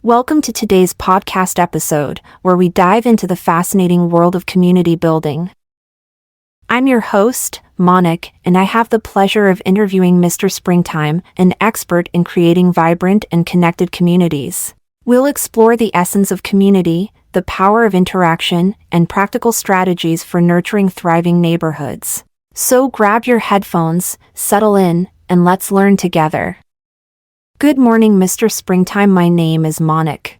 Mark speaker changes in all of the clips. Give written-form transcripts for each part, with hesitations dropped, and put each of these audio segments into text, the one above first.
Speaker 1: Welcome to today's podcast episode, where we dive into the fascinating world of community building. I'm your host, Monic, and I have the pleasure of interviewing Mr. Springtime, an expert in creating vibrant and connected communities. We'll explore the essence of community, the power of interaction, and practical strategies for nurturing thriving neighborhoods. So grab your headphones, settle in, and let's learn together. Good morning, Mr. Springtime. My name is Monic.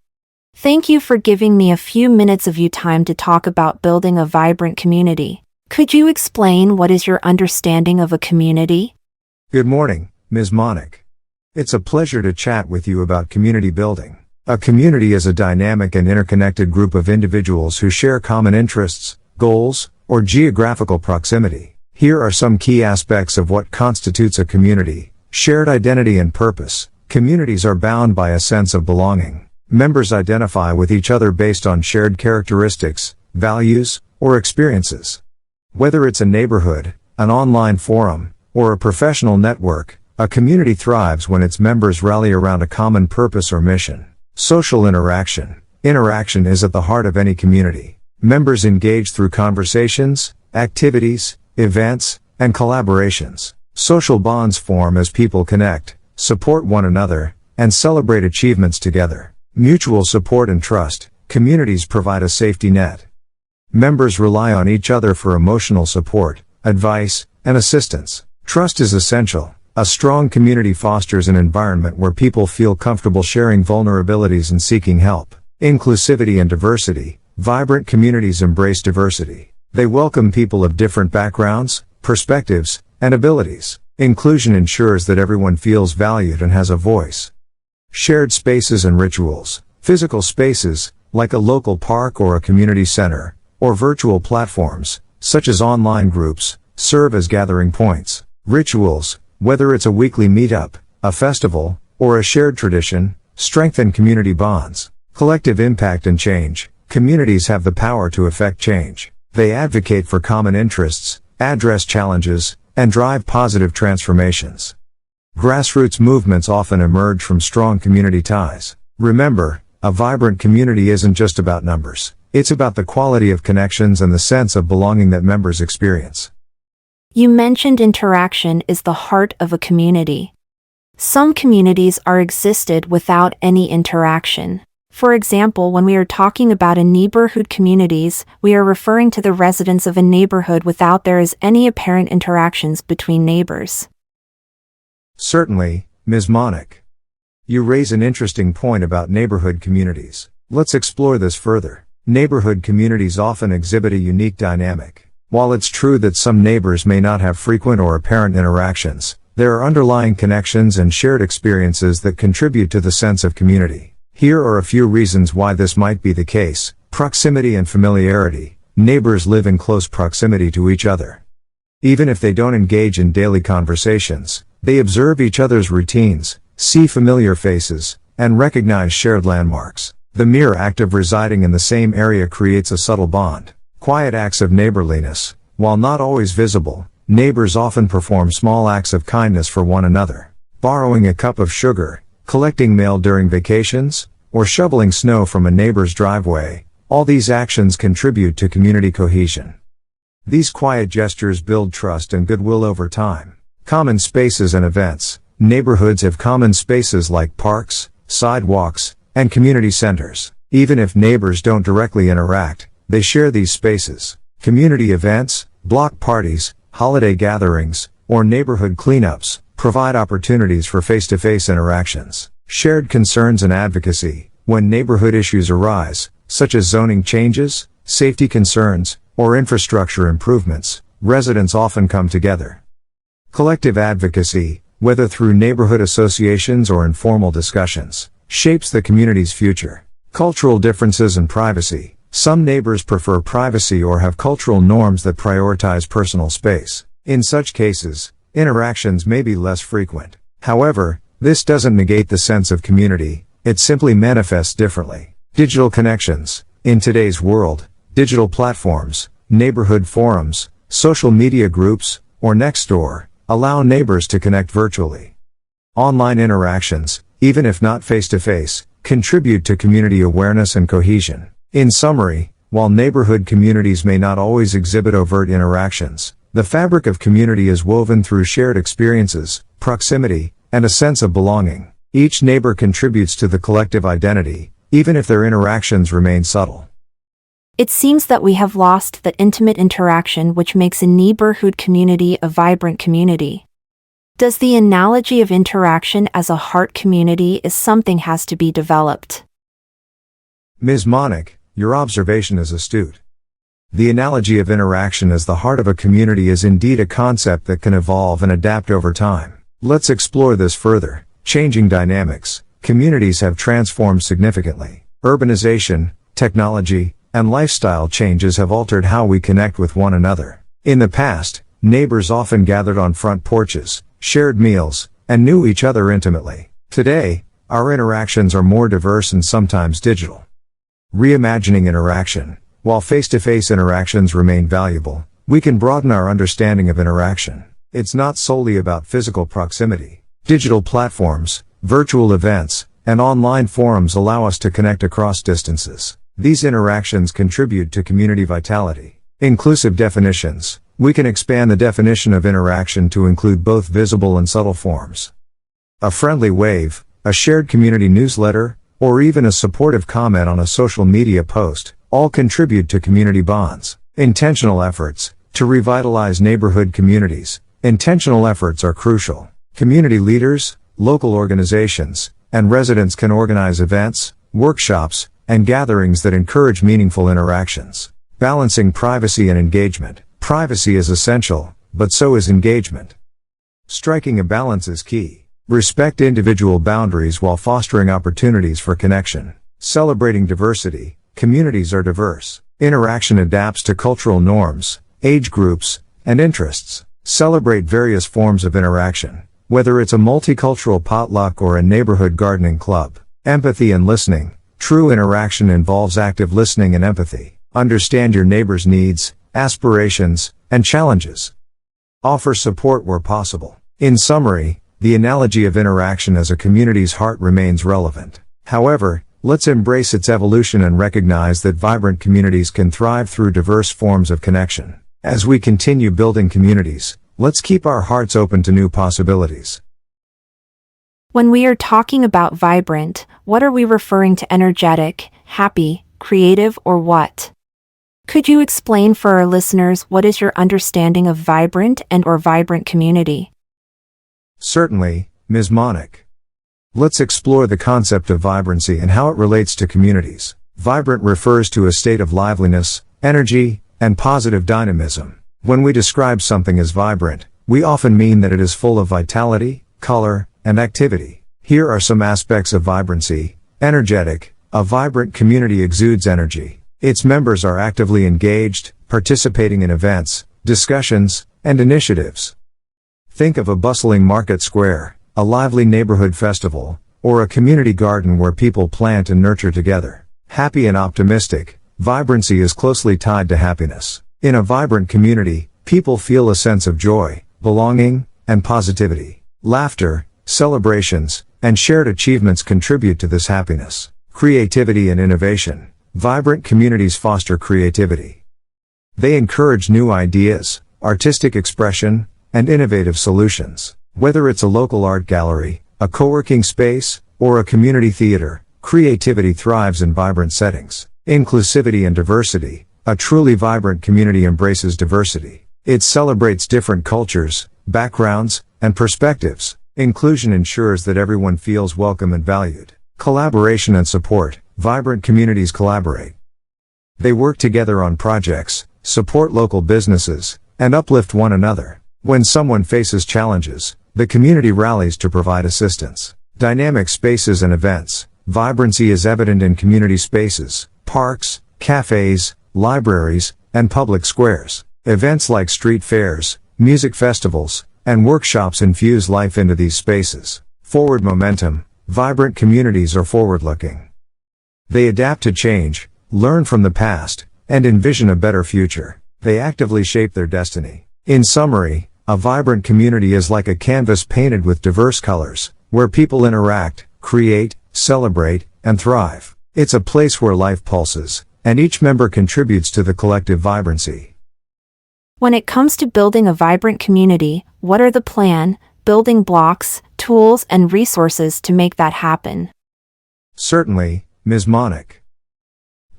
Speaker 1: Thank you for giving me a few minutes of your time to talk about building a vibrant community. Could you explain what is your understanding of a community?
Speaker 2: Good morning, Ms. Monic. It's a pleasure to chat with you about community building. A community is a dynamic and interconnected group of individuals who share common interests, goals, or geographical proximity. Here are some key aspects of what constitutes a community: shared identity and purpose. Communities are bound by a sense of belonging. Members identify with each other based on shared characteristics, values, or experiences. Whether it's a neighborhood, an online forum, or a professional network, a community thrives when its members rally around a common purpose or mission. Social interaction. Interaction is at the heart of any community. Members engage through conversations, activities, events, and collaborations. Social bonds form as people connect, support one another, and celebrate achievements together. Mutual support and trust. Communities provide a safety net. Members rely on each other for emotional support, advice, and assistance. Trust is essential. A strong community fosters an environment where people feel comfortable sharing vulnerabilities and seeking help. Inclusivity and diversity. Vibrant communities embrace diversity. They welcome people of different backgrounds, perspectives, and abilities. Inclusion ensures that everyone feels valued and has a voice. Shared spaces and rituals. Physical spaces, like a local park or a community center, or virtual platforms, such as online groups, serve as gathering points. Rituals, whether it's a weekly meetup, a festival, or a shared tradition, strengthen community bonds. Collective impact and change. Communities have the power to effect change. They advocate for common interests, address challenges, and drive positive transformations. Grassroots movements often emerge from strong community ties. Remember, a vibrant community isn't just about numbers. It's about the quality of connections and the sense of belonging that members experience.
Speaker 1: You mentioned interaction is the heart of a community. Some communities are existed without any interaction. For example, when we are talking about a neighborhood communities, we are referring to the residents of a neighborhood without there is any apparent interactions between neighbors.
Speaker 2: Certainly, Ms. Monic. You raise an interesting point about neighborhood communities. Let's explore this further. Neighborhood communities often exhibit a unique dynamic. While it's true that some neighbors may not have frequent or apparent interactions, there are underlying connections and shared experiences that contribute to the sense of community. Here are a few reasons why this might be the case. Proximity and familiarity. Neighbors live in close proximity to each other. Even if they don't engage in daily conversations, they observe each other's routines, see familiar faces, and recognize shared landmarks. The mere act of residing in the same area creates a subtle bond. Quiet acts of neighborliness. While not always visible, neighbors often perform small acts of kindness for one another. Borrowing a cup of sugar, collecting mail during vacations, or shoveling snow from a neighbor's driveway, all these actions contribute to community cohesion. These quiet gestures build trust and goodwill over time. Common spaces and events. Neighborhoods have common spaces like parks, sidewalks, and community centers. Even if neighbors don't directly interact, they share these spaces. Community events, block parties, holiday gatherings, or neighborhood cleanups provide opportunities for face-to-face interactions. Shared concerns and advocacy. When neighborhood issues arise, such as zoning changes, safety concerns, or infrastructure improvements, residents often come together. Collective advocacy, whether through neighborhood associations or informal discussions, shapes the community's future. Cultural differences and privacy. Some neighbors prefer privacy or have cultural norms that prioritize personal space. In such cases, interactions may be less frequent. However, this doesn't negate the sense of community, it simply manifests differently. Digital connections. In today's world, digital platforms, neighborhood forums, social media groups, or Nextdoor, allow neighbors to connect virtually. Online interactions, even if not face-to-face, contribute to community awareness and cohesion. In summary, while neighborhood communities may not always exhibit overt interactions, the fabric of community is woven through shared experiences, proximity, and a sense of belonging. Each neighbor contributes to the collective identity, even if their interactions remain subtle.
Speaker 1: It seems that we have lost the intimate interaction which makes a neighborhood community a vibrant community. Does the analogy of interaction as a heart community is something has to be developed?
Speaker 2: Ms. Monic, your observation is astute. The analogy of interaction as the heart of a community is indeed a concept that can evolve and adapt over time. Let's explore this further. Changing dynamics, communities have transformed significantly. Urbanization, technology, and lifestyle changes have altered how we connect with one another. In the past, neighbors often gathered on front porches, shared meals, and knew each other intimately. Today, our interactions are more diverse and sometimes digital. Reimagining interaction. While face-to-face interactions remain valuable, we can broaden our understanding of interaction. It's not solely about physical proximity. Digital platforms, virtual events, and online forums allow us to connect across distances. These interactions contribute to community vitality. Inclusive definitions. We can expand the definition of interaction to include both visible and subtle forms. A friendly wave, a shared community newsletter, or even a supportive comment on a social media post, all contribute to community bonds. Intentional efforts. To revitalize neighborhood communities, intentional efforts are crucial. Community leaders, local organizations, and residents can organize events, workshops, and gatherings that encourage meaningful interactions. Balancing privacy and engagement. Privacy is essential, but so is engagement. Striking a balance is key. Respect individual boundaries while fostering opportunities for connection. Celebrating diversity. Communities are diverse. Interaction adapts to cultural norms, age groups, and interests. Celebrate various forms of interaction, whether it's a multicultural potluck or a neighborhood gardening club. Empathy and listening. True interaction involves active listening and empathy. Understand your neighbor's needs, aspirations, and challenges. Offer support where possible. In summary, the analogy of interaction as a community's heart remains relevant. However, let's embrace its evolution and recognize that vibrant communities can thrive through diverse forms of connection. As we continue building communities, let's keep our hearts open to new possibilities.
Speaker 1: When we are talking about vibrant, what are we referring to? Energetic, happy, creative, or what? Could you explain for our listeners what is your understanding of vibrant and/or vibrant community?
Speaker 2: Certainly, Ms. Monic. Let's explore the concept of vibrancy and how it relates to communities. Vibrant refers to a state of liveliness, energy, and positive dynamism. When we describe something as vibrant, we often mean that it is full of vitality, color, and activity. Here are some aspects of vibrancy. Energetic. A vibrant community exudes energy. Its members are actively engaged, participating in events, discussions, and initiatives. Think of a bustling market square, a lively neighborhood festival, or a community garden where people plant and nurture together. Happy and optimistic. Vibrancy is closely tied to happiness. In a vibrant community, people feel a sense of joy, belonging, and positivity. Laughter, celebrations, and shared achievements contribute to this happiness. Creativity and innovation. Vibrant communities foster creativity. They encourage new ideas, artistic expression, and innovative solutions. Whether it's a local art gallery, a co-working space, or a community theater, creativity thrives in vibrant settings. Inclusivity and diversity. A truly vibrant community embraces diversity. It celebrates different cultures, backgrounds, and perspectives. Inclusion ensures that everyone feels welcome and valued. Collaboration and support. Vibrant communities collaborate. They work together on projects, support local businesses, and uplift one another. When someone faces challenges, the community rallies to provide assistance. Dynamic spaces and events. Vibrancy is evident in community spaces, parks, cafes, libraries, and public squares. Events like street fairs, music festivals, and workshops infuse life into these spaces. Forward momentum. Vibrant communities are forward-looking. They adapt to change, learn from the past, and envision a better future. They actively shape their destiny. In summary, a vibrant community is like a canvas painted with diverse colors, where people interact, create, celebrate, and thrive. It's a place where life pulses, and each member contributes to the collective vibrancy.
Speaker 1: When it comes to building a vibrant community, what are the building blocks, tools, and resources to make that happen?
Speaker 2: Certainly, Ms. Monic.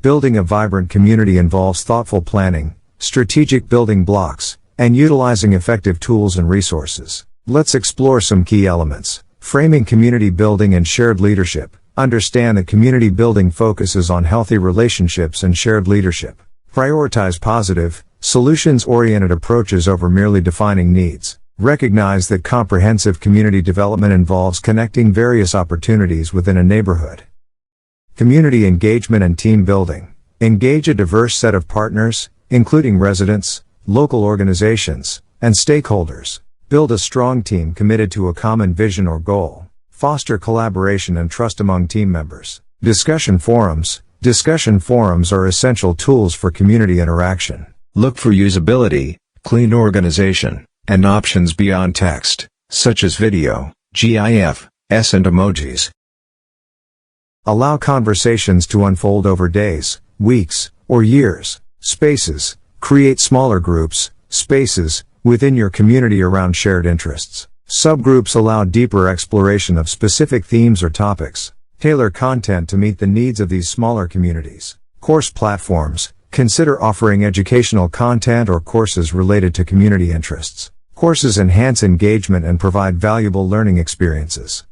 Speaker 2: Building a vibrant community involves thoughtful planning, strategic building blocks, and utilizing effective tools and resources. Let's explore some key elements. Framing community building and shared leadership. Understand that community building focuses on healthy relationships and shared leadership. Prioritize positive, solutions-oriented approaches over merely defining needs. Recognize that comprehensive community development involves connecting various opportunities within a neighborhood. Community engagement and team building. Engage a diverse set of partners, including residents, local organizations, and stakeholders. Build a strong team committed to a common vision or goal. Foster collaboration and trust among team members. Discussion forums. Discussion forums are essential tools for community interaction. Look for usability, clean organization, and options beyond text, such as video, GIF, and emojis. Allow conversations to unfold over days, weeks, or years. Spaces. Create smaller groups, spaces, within your community around shared interests. Subgroups allow deeper exploration of specific themes or topics. Tailor content to meet the needs of these smaller communities. Course platforms. Consider offering educational content or courses related to community interests. Courses enhance engagement and provide valuable learning experiences.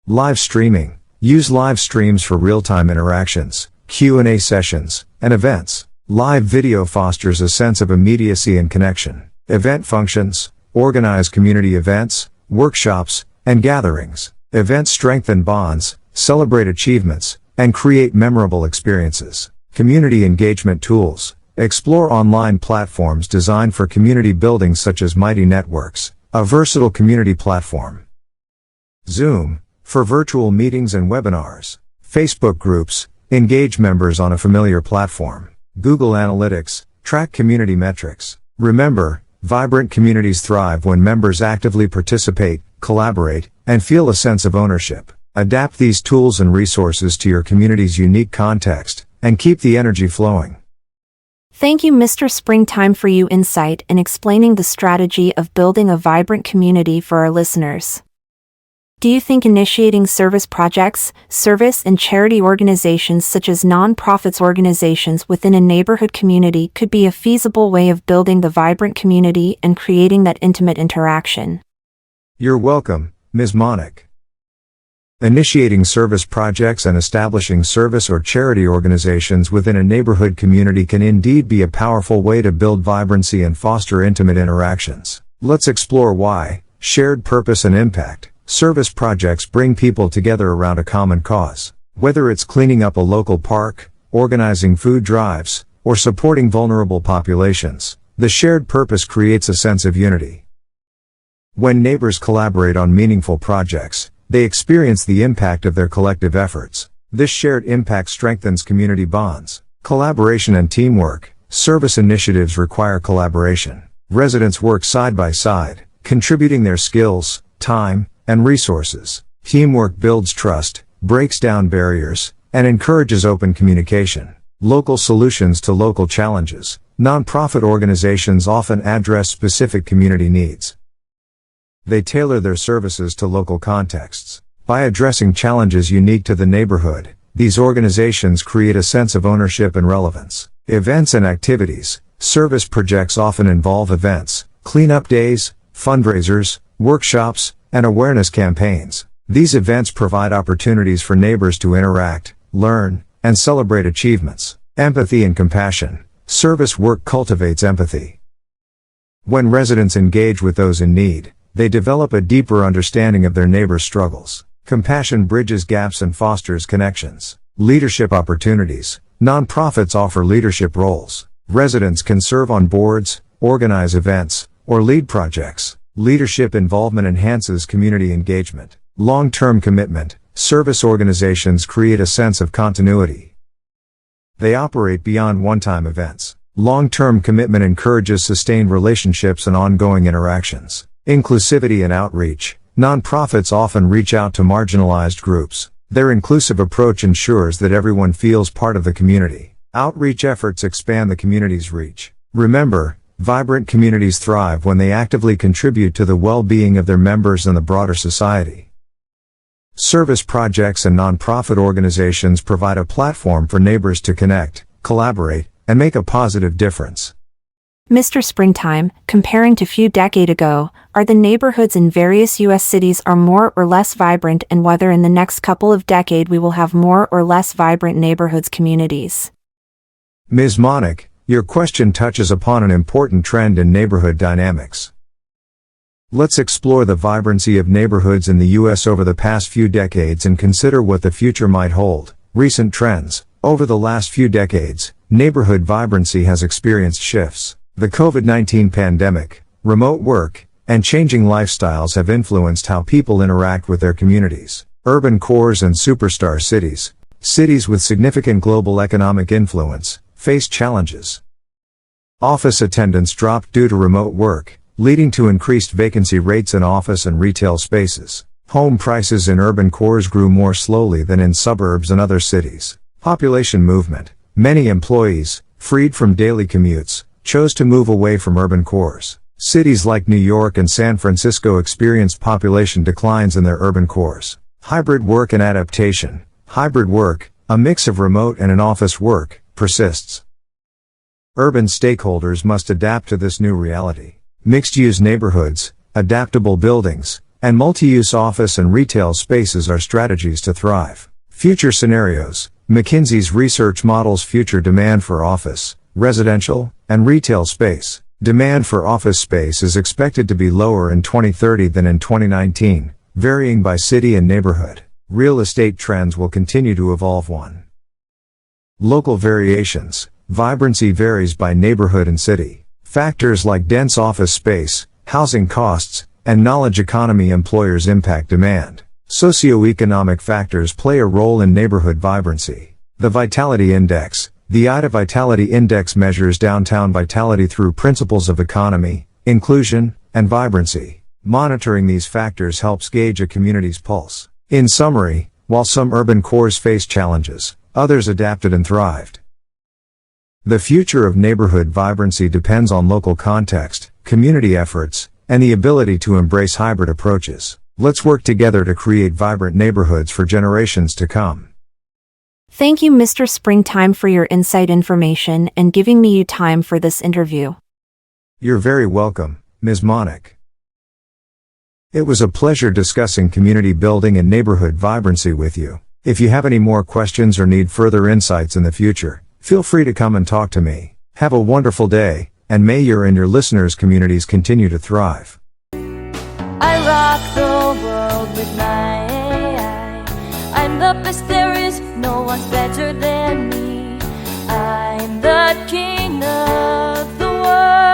Speaker 2: Live streaming. Use live streams for real-time interactions, Q&A sessions, and events. Live video fosters a sense of immediacy and connection. Event functions. Organize community events, workshops, and gatherings. Events strengthen bonds, celebrate achievements, and create memorable experiences. Community engagement tools. Explore online platforms designed for community building such as Mighty Networks, a versatile community platform. Zoom, for virtual meetings and webinars. Facebook groups, engage members on a familiar platform. Google Analytics, track community metrics. Remember, vibrant communities thrive when members actively participate, collaborate, and feel a sense of ownership. Adapt these tools and resources to your community's unique context, and keep the energy flowing.
Speaker 1: Thank you, Mr. Springtime, for your insight in explaining the strategy of building a vibrant community for our listeners. Do you think initiating service projects, service and charity organizations such as nonprofits organizations within a neighborhood community could be a feasible way of building the vibrant community and creating that intimate interaction?
Speaker 2: You're welcome, Ms. Monic. Initiating service projects and establishing service or charity organizations within a neighborhood community can indeed be a powerful way to build vibrancy and foster intimate interactions. Let's explore why. Shared purpose and impact. Service projects bring people together around a common cause. Whether it's cleaning up a local park, organizing food drives, or supporting vulnerable populations, the shared purpose creates a sense of unity. When neighbors collaborate on meaningful projects, they experience the impact of their collective efforts. This shared impact strengthens community bonds. Collaboration and teamwork. Service initiatives require collaboration. Residents work side by side, contributing their skills, time, and resources. Teamwork builds trust, breaks down barriers, and encourages open communication. Local solutions to local challenges. Nonprofit organizations often address specific community needs. They tailor their services to local contexts. By addressing challenges unique to the neighborhood, these organizations create a sense of ownership and relevance. Events and activities. Service projects often involve events, cleanup days, fundraisers, workshops, and awareness campaigns. These events provide opportunities for neighbors to interact, learn, and celebrate achievements. Empathy and compassion. Service work cultivates empathy. When residents engage with those in need, they develop a deeper understanding of their neighbors' struggles. Compassion bridges gaps and fosters connections. Leadership opportunities. Nonprofits offer leadership roles. Residents can serve on boards, organize events, or lead projects. Leadership involvement enhances community engagement. Long-term commitment. Service organizations create a sense of continuity. They operate beyond one-time events. Long-term commitment encourages sustained relationships and ongoing interactions. Inclusivity and outreach. Nonprofits often reach out to marginalized groups, Their inclusive approach ensures that everyone feels part of the community. Outreach efforts expand the community's reach. Remember, vibrant communities thrive when they actively contribute to the well-being of their members and the broader society. Service projects and nonprofit organizations provide a platform for neighbors to connect, collaborate, and make a positive difference.
Speaker 1: Mr. Springtime, comparing to few decades ago, are the neighborhoods in various U.S. cities are more or less vibrant, and whether in the next couple of decades we will have more or less vibrant neighborhoods communities?
Speaker 2: Ms. Monic, your question touches upon an important trend in neighborhood dynamics. Let's explore the vibrancy of neighborhoods in the U.S. over the past few decades and consider what the future might hold. Recent trends. Over the last few decades, neighborhood vibrancy has experienced shifts. The COVID-19 pandemic, remote work, and changing lifestyles have influenced how people interact with their communities. Urban cores and superstar cities, cities with significant global economic influence, face challenges. Office attendance dropped due to remote work, leading to increased vacancy rates in office and retail spaces. Home prices in urban cores grew more slowly than in suburbs and other cities. Population movement. Many employees, freed from daily commutes, chose to move away from urban cores. Cities like New York and San Francisco experienced population declines in their urban cores. Hybrid work and adaptation. Hybrid work, a mix of remote and in-office work, persists. Urban stakeholders must adapt to this new reality. Mixed-use neighborhoods, adaptable buildings, and multi-use office and retail spaces are strategies to thrive. Future scenarios. McKinsey's research models future demand for office, residential, and retail space. Demand for office space is expected to be lower in 2030 than in 2019, varying by city and neighborhood. Real estate trends will continue to evolve. Local variations. Vibrancy varies by neighborhood and city. Factors like dense office space, housing costs, and knowledge economy employers impact demand. Socioeconomic factors play a role in neighborhood vibrancy. The Vitality Index. The IDA Vitality Index measures downtown vitality through principles of economy, inclusion, and vibrancy. Monitoring these factors helps gauge a community's pulse. In summary, while some urban cores face challenges, others adapted and thrived. The future of neighborhood vibrancy depends on local context, community efforts, and the ability to embrace hybrid approaches. Let's work together to create vibrant neighborhoods for generations to come.
Speaker 1: Thank you, Mr. Springtime, for your insight information and giving me time for this interview.
Speaker 2: You're very welcome, Ms. Monic. It was a pleasure discussing community building and neighborhood vibrancy with you. If you have any more questions or need further insights in the future, feel free to come and talk to me. Have a wonderful day, and may your and your listeners' communities continue to thrive.
Speaker 3: I rock the world with my AI. I'm the best there is, no one's better than me. I'm the king of the world.